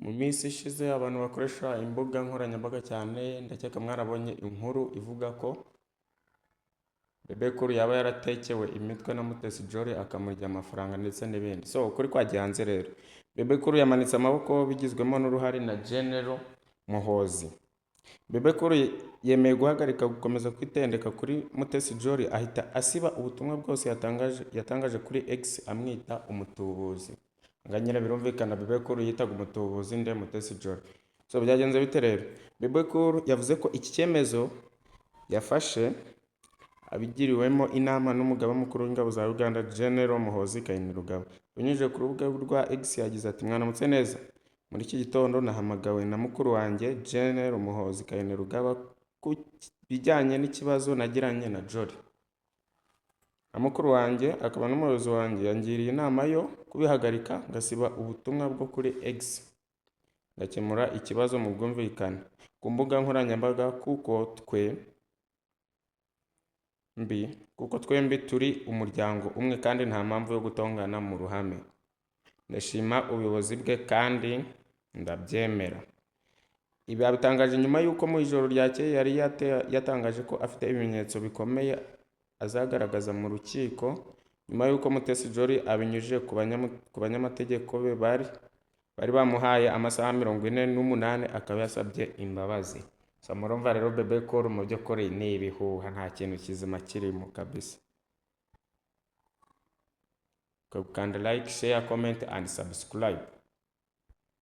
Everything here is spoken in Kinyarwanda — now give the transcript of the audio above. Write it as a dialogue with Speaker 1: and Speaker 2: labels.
Speaker 1: Mu minsi ishize abantu bakoresha imbuga nkoranyambaga cyane, ndakeka mwarabonye inkuru ivuga ko Bebe Cool yaba yaratekewe imitwe na Mutesi Jolly akamurya amafaranga ndetse n'ibindi. So ukuri kwagiye hanze rero. Bebe Cool yamanitse amaboko bigizwemo n'uruhare na General Muhozi. Bebe Cool yemeye guhagarika gukomeza kwitendeka kuri Mutesi Jolly, ahita asiba ubutumwa bwose yatangaje kuri X amwita umutubuzi. Nganyira birumvikana Bebe Cool yitaga umutubuzi nde Mutesi Jolly. So byagenze bite rero? Bebe Cool yavuze ko iki cyemezo yafashe abigiriwemo inama n'umugaba mukuru w'ingabo za Uganda General Muhozi Kainerugaba. Binyujije ku rubuga rwa X yagize ati mwaramutse neza. Muri iki gitondo nahamagawe na mukuru wanjye General Muhozi Kainerugaba ku bijyanye n'ikibazo nagiranye na Jolly. Na mukuru wanjye akaba n'umuyobozi wanjye yangiriye inama yo kubihagarika ngasiba ubutumwa bwo kuri X. Ndakemura ikibazo mu bwumvikane ku mbuga nkoranyambaga kuko twembi turi umuryango umwe kandi nta mpamvu yo gutongana mu ruhame. Ndashima ubuyobozi bwe kandi ndabyemera. Ibi abitangaje nyuma y'uko mu ijoro ryakeye yari yatangaje ko afite ibimenyetso bikomeye azagaragaza mu rukiko nyuma y'uko Mutesi Jolly abinyujije ku banyamategeko be bari bamuhaye amasaha 48 akaba yasabye imbabazi. So murumva rero Bebe Cool mu by'ukuri ni ibihuha, nta kintu kizima kirimo kabisa. Kanda like, share, comment and subscribe.